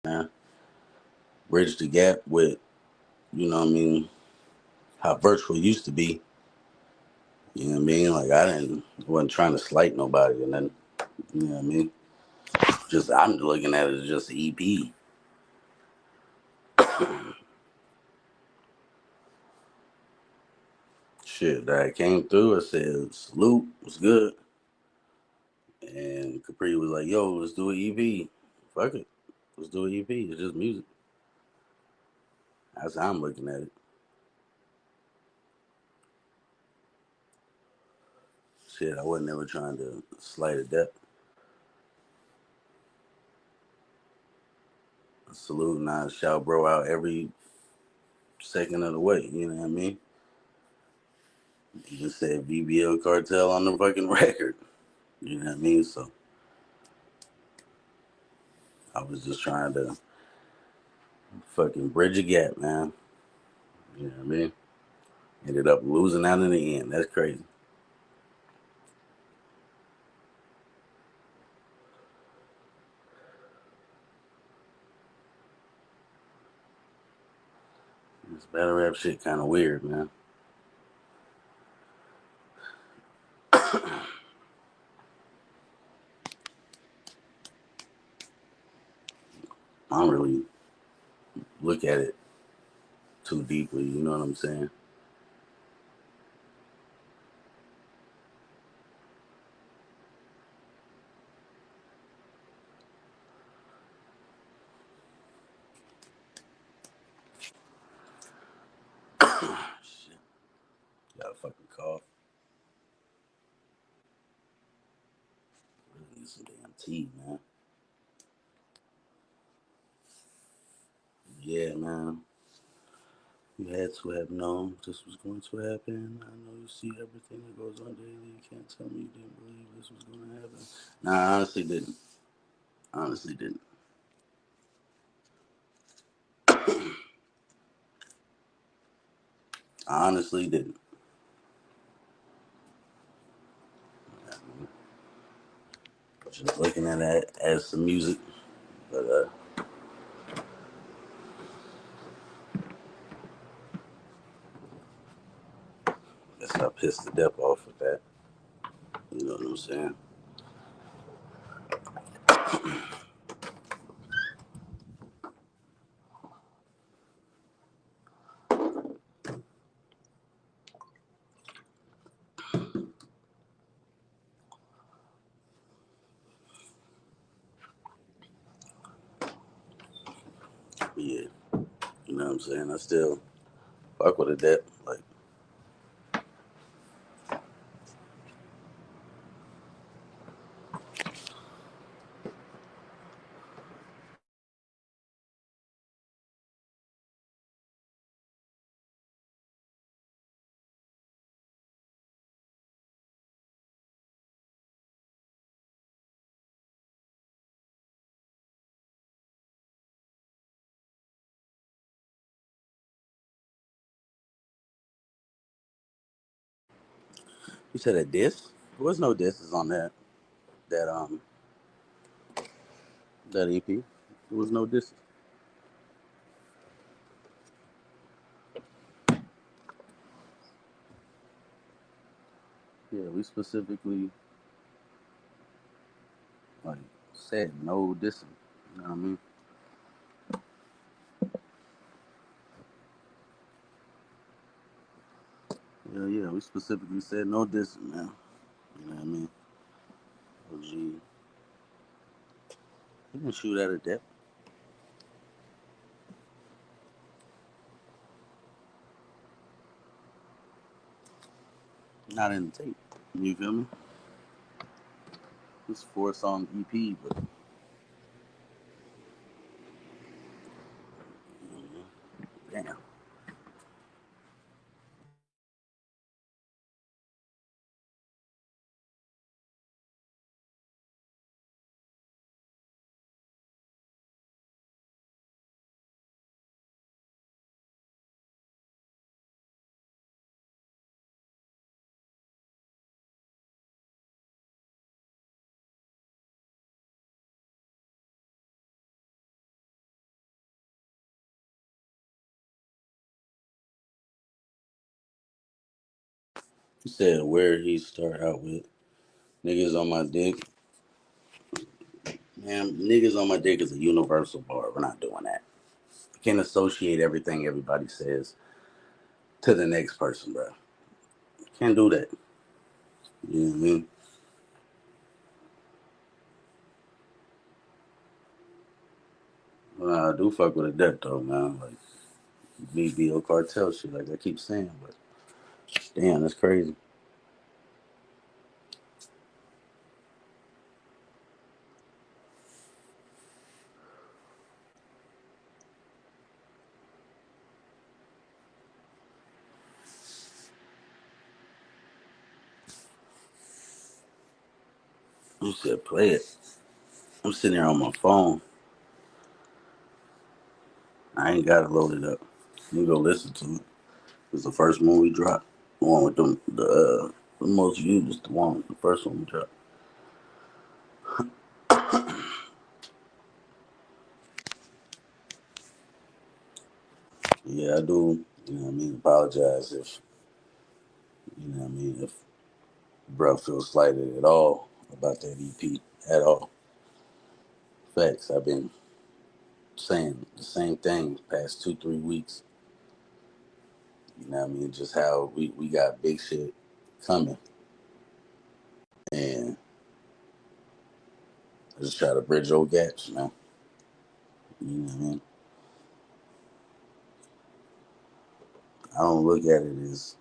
man. Bridge the gap with, you know what I mean, how virtual used to be. You know what I mean? Like wasn't trying to slight nobody and then, you know what I mean? Just I'm looking at it as just an EP. Shit that came through. It said salute was good, and Capri was like, "Yo, let's do an EP. Fuck it, let's do an EP. It's just music." That's how I'm looking at it. Shit, I wasn't ever trying to slight a depth. Salute and I shout bro out every second of the way. You know what I mean? You just said BBL cartel on the fucking record. You know what I mean? So I was just trying to fucking bridge a gap, man. You know what I mean? Ended up losing out in the end. That's crazy. This battle rap shit kind of weird, man. I don't really look at it too deeply. You know what I'm saying? Shit, got a fucking cough. Really need some damn tea, man. Yeah, man. You had to have known this was going to happen. I know you see everything that goes on daily. You can't tell me you didn't believe this was going to happen. Nah, I honestly didn't. Honestly didn't. I honestly didn't. Just looking at that as some music. But guess I pissed the depth off with that. You know what I'm saying? But yeah, you know what I'm saying? I still fuck with a depth. Like, you said a diss? There was no disses on that that EP. There was no disses. Yeah, we specifically like said no dissing. You know what I mean? Yeah, yeah, we specifically said no dissing, man. You know what I mean? OG, you can shoot at a depth, not in the tape. You feel me? It's 4 song EP, but damn. He said where he start out with niggas on my dick. Man, niggas on my dick is a universal bar. We're not doing that. You can't associate everything everybody says to the next person, bro. Can't do that. You know what I mean? Well, I do fuck with a debt though, man. Like BBO cartel shit, like I keep saying, but damn, that's crazy. You said play it. I'm sitting here on my phone. I ain't got it loaded up. You go listen to it. It's the first one we dropped. The one with the most views is the one, the first one we dropped. Yeah, I do. You know what I mean? Apologize if you know what I mean if bro feels slighted at all about that EP at all. Facts. I've been saying the same thing past 2 3 weeks. You know what I mean? Just how we got big shit coming, and I just try to bridge old gaps, man. You know what I mean? I don't look at it as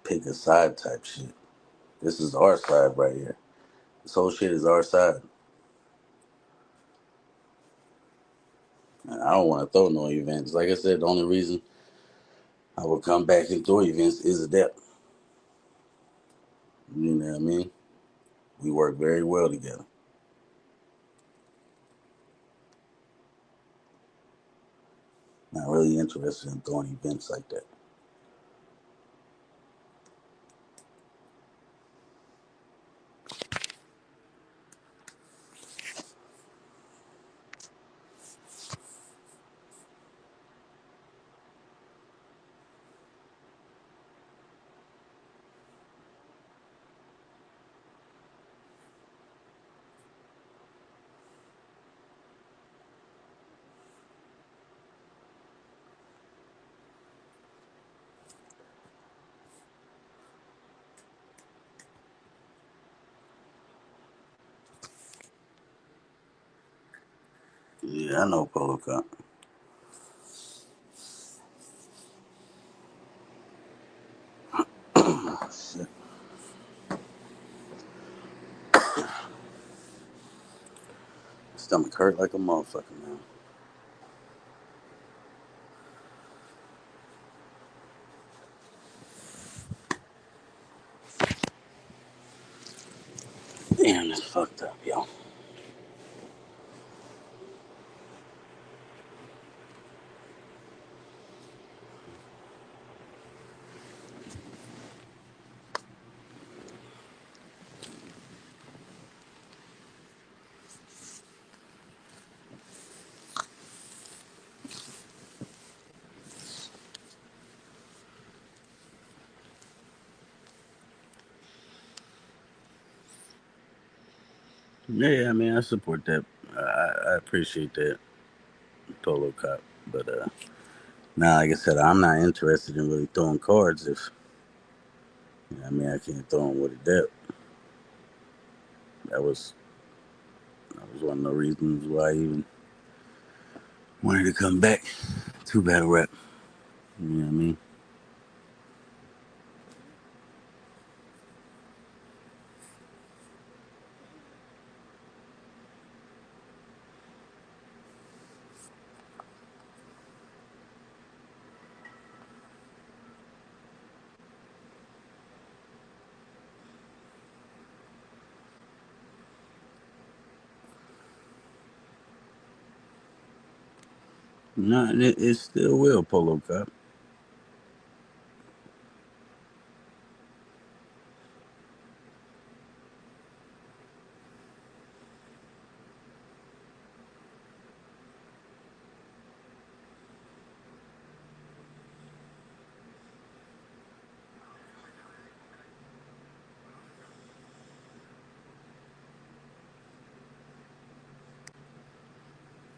pick a side type shit. This is our side right here. This whole shit is our side. And I don't want to throw no events. Like I said, the only reason I would come back and throw events is that. You know what I mean? We work very well together. Not really interested in throwing events like that. Yeah, I know Polo Cup. Shit. Stomach hurt like a motherfucker, man. Damn, that's fucked up, yo. Yeah, I mean, I support that. I appreciate that, Polo Cop. But now, like I said, I'm not interested in really throwing cards if, you know, I mean, I can't throw them with a depth. That was that was one of the reasons why I even wanted to come back to battle rap. You know what I mean? No, it still will, Polo Cop.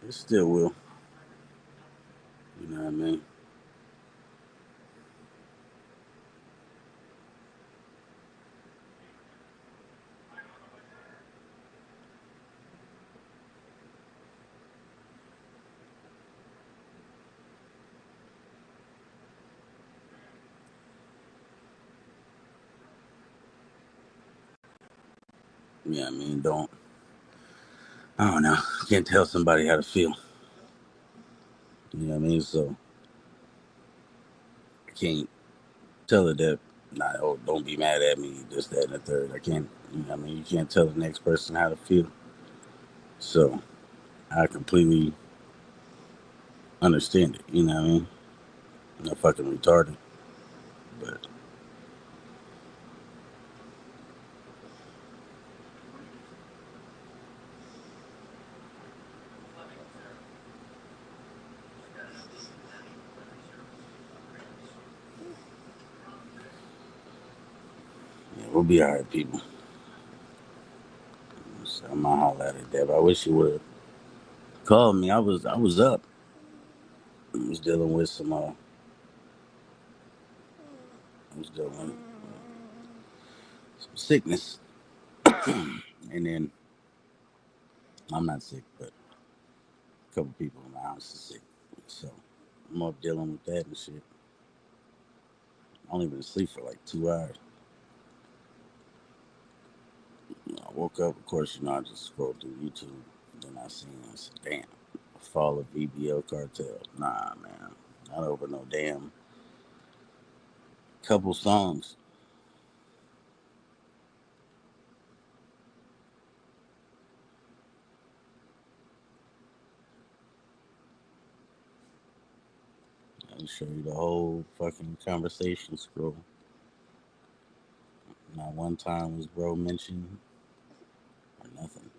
It still will. You know what I mean? Yeah, I mean, I don't know. You can't tell somebody how to feel. You know what I mean? So I can't tell her that, nah, oh, don't be mad at me, this, that, and the third. I can't, you know what I mean? You can't tell the next person how to feel. So I completely understand it. You know what I mean? I'm not fucking retarded, but yeah, we'll be all right, people. So I'm gonna holler at it, Deb. I wish you would have called me. I was up. I was dealing with I was dealing with some sickness, and then I'm not sick, but a couple people in my house is sick. So I'm up dealing with that and shit. I only been asleep for like 2 hours. I woke up, of course, I just scrolled through YouTube. Then I said, damn, fall of VBL cartel. Nah, man, not over no damn couple songs. I'll show you the whole fucking conversation scroll. Not one time was bro mentioned or nothing.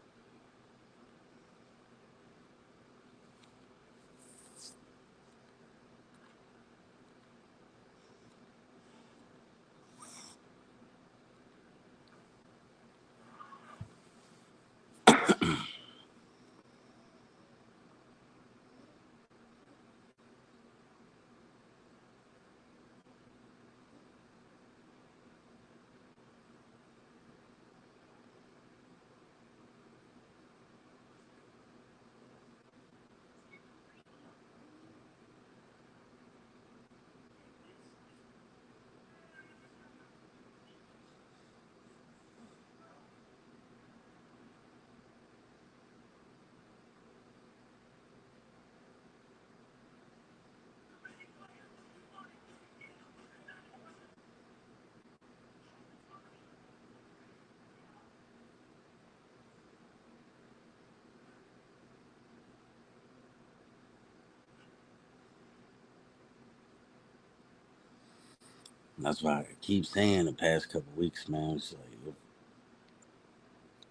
And that's why I keep saying the past couple weeks, man. It's like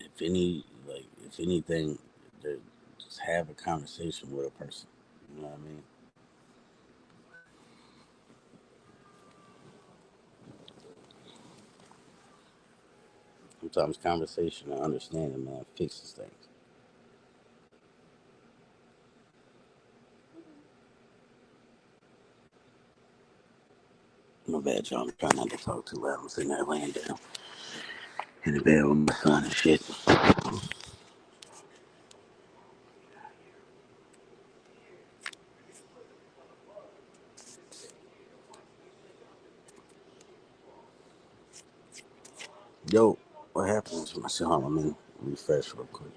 if anything, just have a conversation with a person. You know what I mean? Sometimes conversation and understanding, man, fixes things. My bad, y'all. I'm trying not to talk too loud. I'm sitting there laying down in the bed with my son and shit. Yo, what happened to my son? Let me refresh real quick.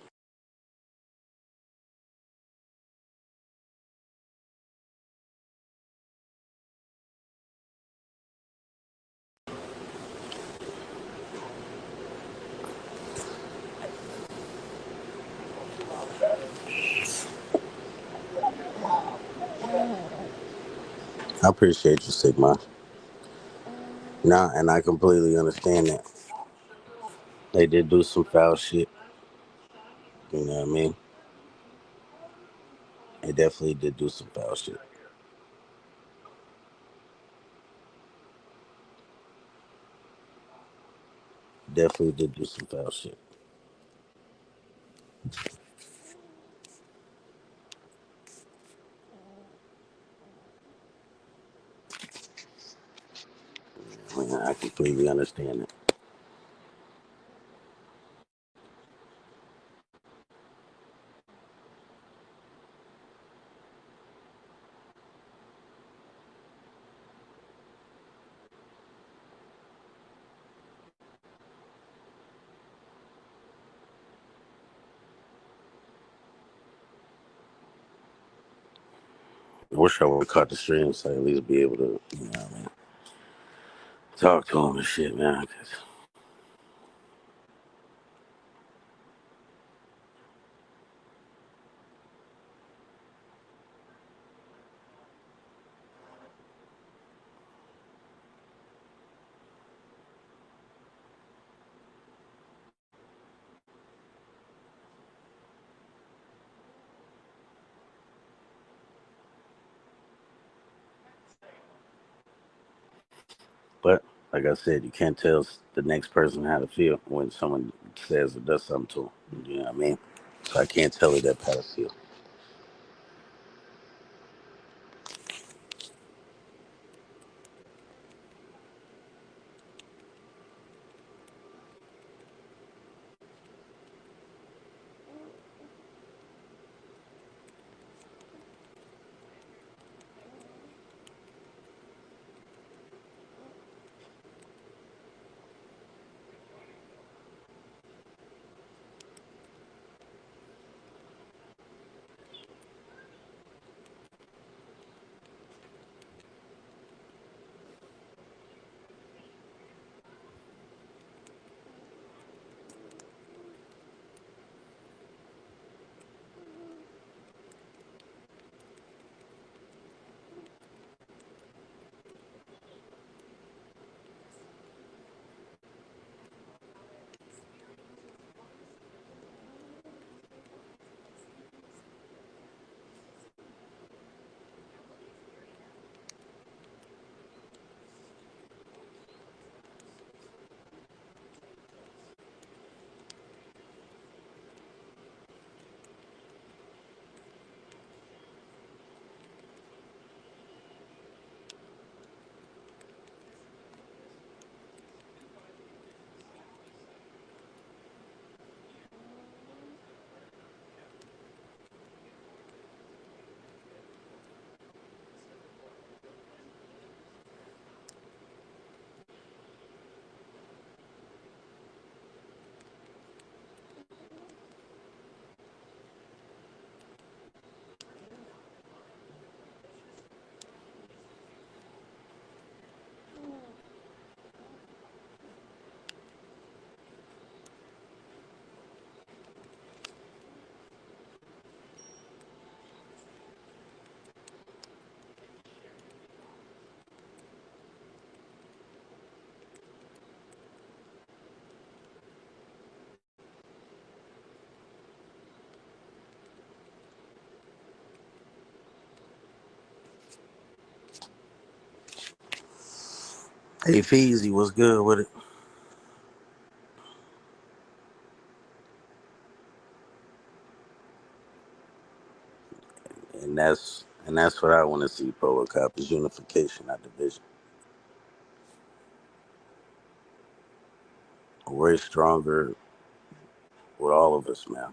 I appreciate you, Sigma. Nah, and I completely understand that. They did do some foul shit. You know what I mean? They definitely did do some foul shit. Definitely did do some foul shit. I completely understand it. I wish I would have caught the stream so I at least be able to, you know what I mean, talk to him and shit, man. 'Cause But like I said, you can't tell the next person how to feel when someone says or does something to them. You know what I mean? So I can't tell her that how to feel. Hey, Feezy, what's good with it? And that's what I want to see, Polo Cop, is unification, not division. We're stronger with all of us, man.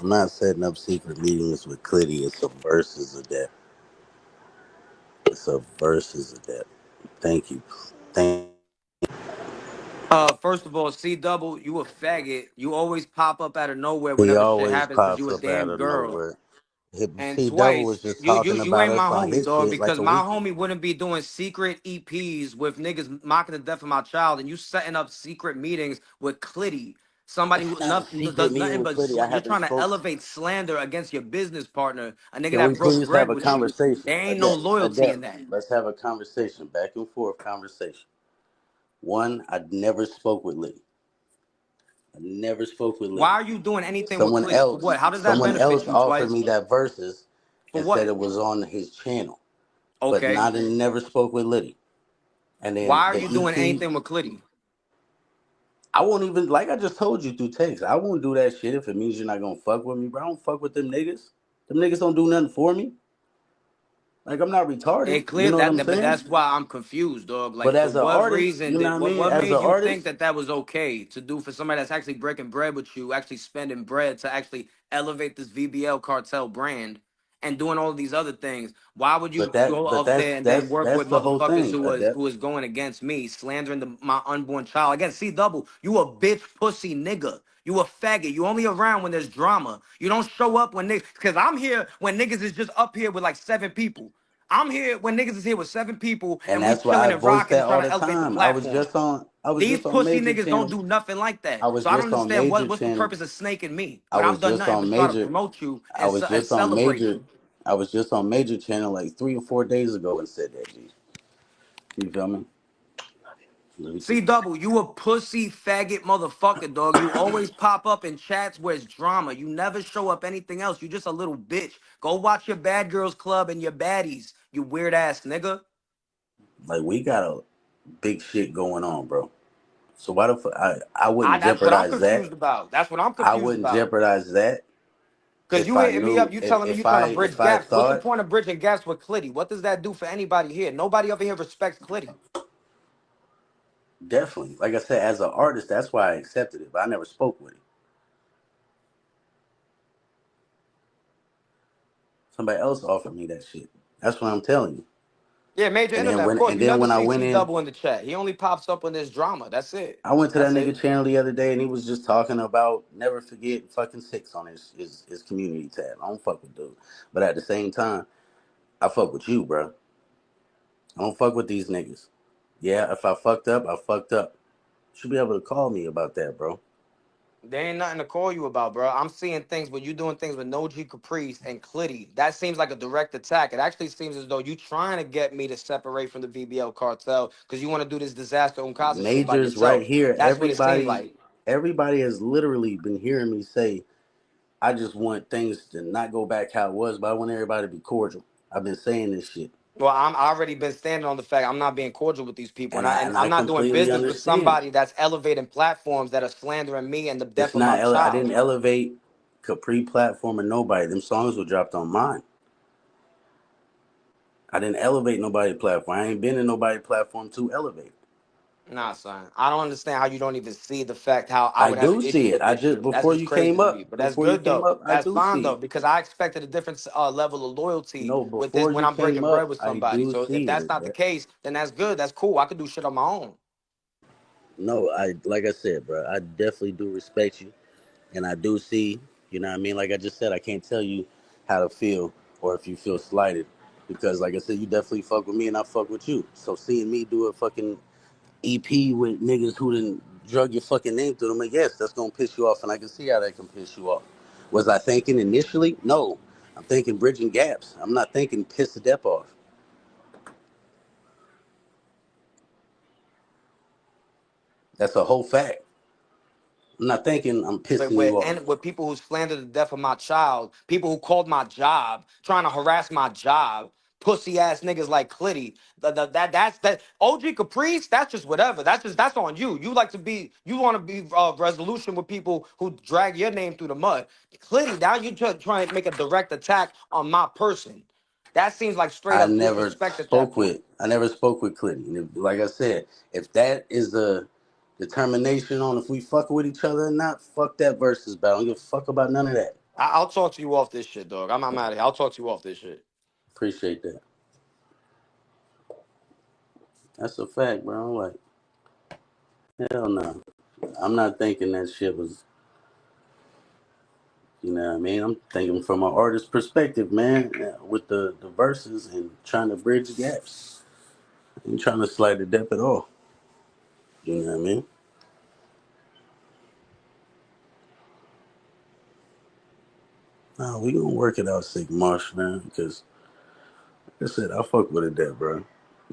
I'm not setting up secret meetings with Clitty. It's a versus of that. It's a versus of that. Thank you. Thank. First of all, C double, you a faggot. You always pop up out of nowhere He whenever shit always happens because pops you a up out damn of girl. nowhere. And See, Double was twice, just you talking you about ain't my us on homie, his dog, shit like because a my week ago. homie wouldn't be doing secret EPs with niggas mocking the death of my child, and you setting up secret meetings with Clitty, somebody who It's not a secret does meeting nothing with but Clitty. I you're haven't trying to spoke. elevate slander against your business partner, a nigga Can we that broke please have bread a with you. conversation? There ain't no loyalty Adept. in that. Let's have a conversation, back and forth conversation. One, I never spoke with Liddy. I never spoke with Why Liddy. are you doing anything with Clitty? For what? How does that Someone benefit else you, offered twice? me that verses For and said what? it was on his channel, but Okay. not and never spoke with Liddy. And then Why are the you doing EP, anything with Clitty? I won't even, like I just told you through text, I won't do that shit if it means you're not gonna fuck with me, bro. I don't fuck with them niggas. Them niggas don't do nothing for me. Like, I'm not retarded. It You clear know what that, I'm but saying? that's why I'm confused, dog. Like, But for as an what artist, reason you know did what I mean? what As an made you think artist, that that was okay to do for somebody that's actually breaking bread with you, actually spending bread to actually elevate this VBL cartel brand and doing all of these other things? Why would you go but up there and then work that's with the whole motherfuckers thing. who was going against me, slandering my unborn child? Again, C double, you a bitch pussy nigga. You a faggot. You only around when there's drama. You don't show up when niggas, cause I'm here when niggas is just up here with like 7 people. I'm here when niggas is here with 7 people And and we that's why I chilling and voice rocking that and trying all to the elevate the time. platform. I was These just on pussy major niggas don't channel. do nothing like I that. was So I don't just on understand major what's the channel. purpose of snaking me I when was I've done just nothing on but try to major promote you I was and just on celebrate major you. I was just on major channel like 3 or 4 days ago and said that, G. You feel me? Let me C get double, you a pussy faggot motherfucker, dog. You always pop up in chats where it's drama. You never show up anything else. You just a little bitch. Go watch your Bad Girls Club and your baddies, you weird ass nigga. like, we got a big shit going on, bro. So why the fuck I wouldn't That's what I'm jeopardize that. confused about. That's what I'm I confused wouldn't about. jeopardize that Cause if you I hitting me knew up, you telling me you trying to bridge if I gaps. What's the thought point of bridging gaps with Clitty? What does that do for anybody here? Nobody over here respects Clitty. definitely, like I said, as an artist, that's why I accepted it, but I never spoke with him. Somebody else offered me that shit. That's what I'm telling you. Yeah, major internet, of course. And You then never when I see went C in, double in the chat. He only pops up when there's drama. That's it. I went to that That's it. nigga channel the other day and he was just talking about never forget fucking six on his community tab. I don't fuck with dude. But at the same time, I fuck with you, bro. I don't fuck with these niggas. Yeah, if I fucked up, I fucked up. You should be able to call me about that, bro. There ain't nothing to call you about, bro. I'm seeing things, but you doing things with No G Caprice and Clitty. That seems like a direct attack. It actually seems as though you trying to get me to separate from the VBL cartel because you want to do this disaster Uncasa shit by Majors right yourself. here. That's what it seemed Everybody like. everybody has literally been hearing me say, I just want things to not go back how it was, but I want everybody to be cordial. I've been saying this shit. Well, I already been standing on the fact I'm not being cordial with these people, and And I I'm not doing completely business with understand. somebody that's elevating platforms that are slandering me and the death It's of my not. I child. didn't elevate Capri platform or nobody. Them songs were dropped on mine. I didn't elevate nobody platform. I ain't been in nobody platform to elevate. Nah, son, I don't understand how you don't even see the fact how I I would have an do issue see it. with I this just shit. That's before just you crazy came to me, up. but that's Before you good came though. up, I That's do fine see though it. because I expected a different level of loyalty No, with this before when you I'm came breaking bread up, with I somebody. do So if see that's it. not the case, then that's good. That's cool. I could do shit on my own. No, I like I said, bro. I definitely do respect you, and I do see. You know what I mean? Like I just said, I can't tell you how to feel or if you feel slighted, because like I said, you definitely fuck with me and I fuck with you. So seeing me do a fucking EP with niggas who didn't drug your fucking name through them, like, yes, that's gonna piss you off, and I can see how that can piss you off. Was I thinking initially? No, I'm thinking bridging gaps. I'm not thinking piss the dep off. That's a whole fact. I'm not thinking I'm pissing you off. With people who slander the death of my child, people who called my job, trying to harass my job, pussy ass niggas like Clitty. That OG Caprice. That's just whatever. That's on you. You want to be resolution with people who drag your name through the mud. Clitty, now you just trying to make a direct attack on my person. That seems like straight up disrespect at that point. I never spoke with Clinton. Like I said, if that is the determination on if we fuck with each other or not, fuck that versus battle. I don't give a fuck about none of that. I'll talk to you off this shit, dog. I'm out of here. I'll talk to you off this shit. Appreciate that. That's a fact, bro. Like, hell no. I'm not thinking that shit was, you know what I mean? I'm thinking from an artist perspective, man, with the verses and trying to bridge gaps. Ain't trying to slide the depth at all. You know what I mean? Nah, we gonna work it out, Sig Marsh, man, because like I said, I fuck with it that, bro.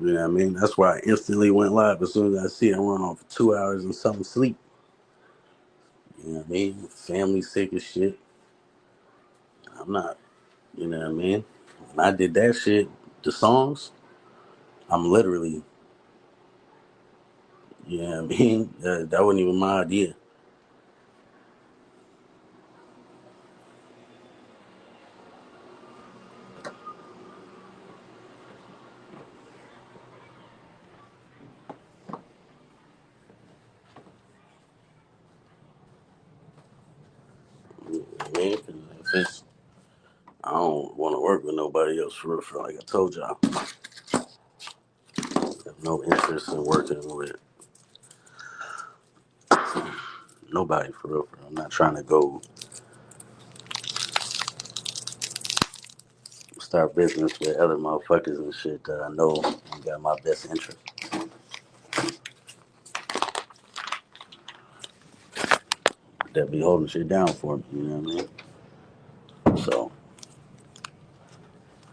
You know what I mean? That's why I instantly went live as soon as I see it. I went on for 2 hours and something sleep. You know what I mean? Family sick as shit. I'm not, you know what I mean? When I did that shit, the songs, I'm literally, you know what I mean? That wasn't even my idea. You know what I mean? 'Cause if it's, I don't want to work with nobody else for real, for real. Like I told y'all. I have no interest in working with nobody for real, for real. I'm not trying to go start business with other motherfuckers and shit that I know ain't got my best interest. That be holding shit down for me, you know what I mean? So,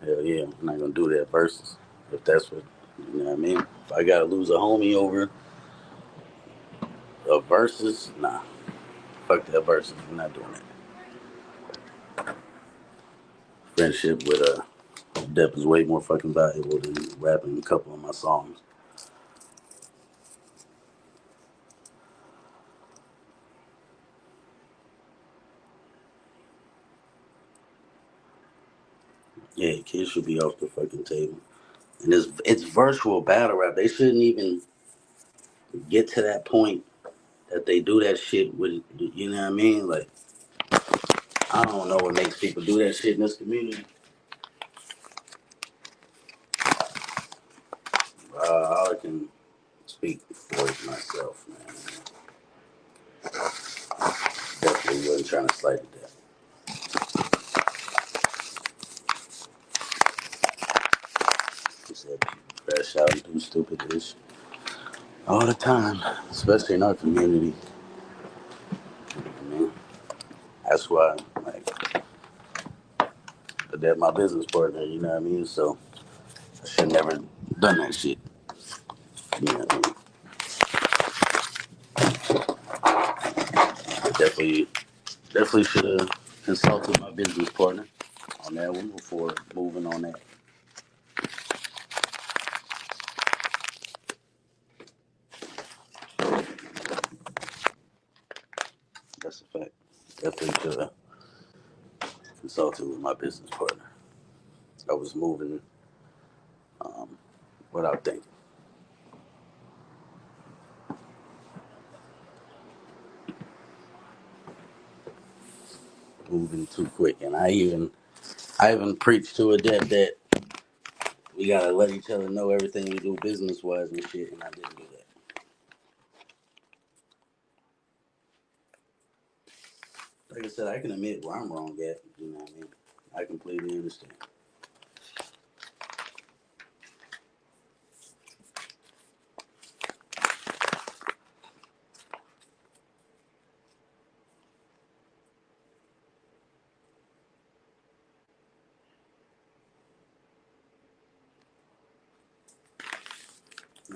hell yeah, I'm not gonna do that versus. If that's what, you know what I mean? If I gotta lose a homie over a versus, nah, fuck that versus. We're not doing that. Friendship with Depp is way more fucking valuable than rapping a couple of my songs. Yeah, kids should be off the fucking table. And it's virtual battle rap. They shouldn't even get to that point that they do that shit with. You know what I mean? Like, I don't know what makes people do that shit in this community. All I can speak for is myself, man. Definitely wasn't trying to slight that. He said people crash out and do stupid shit all the time, especially in our community. I mean, that's why, like, that's my business partner. You know what I mean? So I should never done that shit. You know what I mean? But definitely should have consulted my business partner on that one before moving on that. That's a fact. Definitely should have consulted with my business partner. I was moving um, without thinking, moving too quick, and I even preached to a dad that we gotta let each other know everything we do business wise and shit, and I didn't do that. Like I said, I can admit where I'm wrong at. You know what I mean? I completely understand.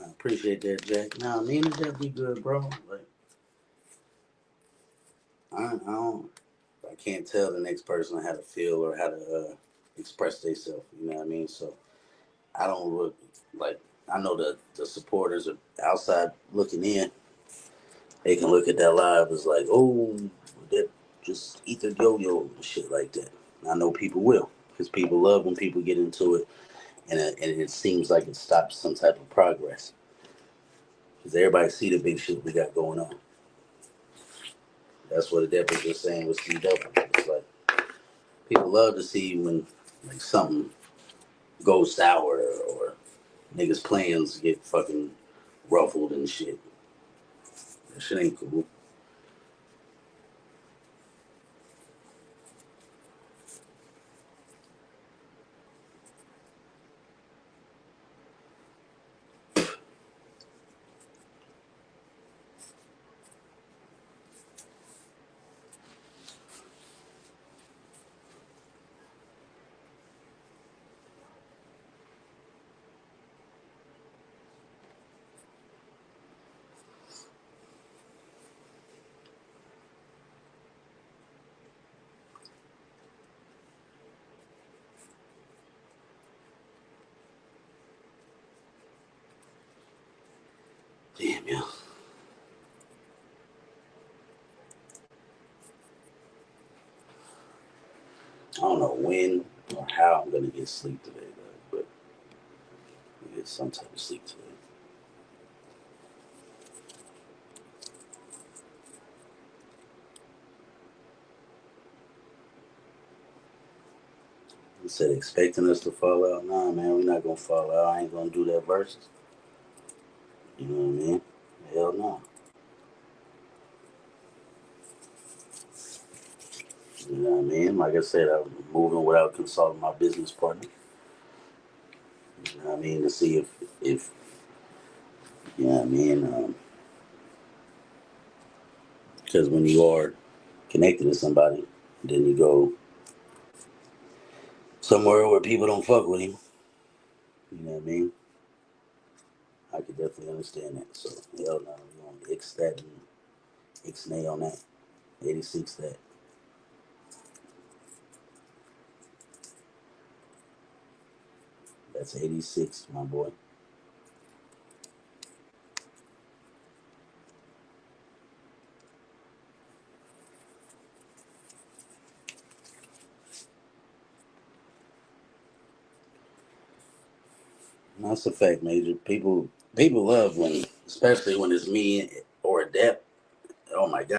I appreciate that, Jack. Nah, me and Jack be good, bro. Like I don't, I can't tell the next person how to feel or how to express themselves. You know what I mean? So I don't look like I know the supporters are outside looking in. They can look at that live as like, oh, that just eat the yo-yo and shit like that. And I know people will because people love when people get into it, and it seems like it stops some type of progress because everybody see the big shit we got going on. That's what the Depp was just saying with Steve Double. It's like People love to see when like something goes sour or niggas' plans get fucking ruffled and shit. That shit ain't cool. Damn, yeah. I don't know when or how I'm gonna get sleep today, though, but I get some type of sleep today. He said expecting us to fall out. Nah, man, we're not gonna fall out. I ain't gonna do that versus. You know what I mean? Hell no. You know what I mean? Like I said, I'm moving without consulting my business partner. You know what I mean? To see if you know what I mean? Because when you are connected to somebody, then you go somewhere where people don't fuck with him. You know what I mean? I could definitely understand that. So hell no, you want to X that and X-nay on that. 86 that. That's 86, my boy. That's a fact, Major. People love when, especially when it's me or Adept.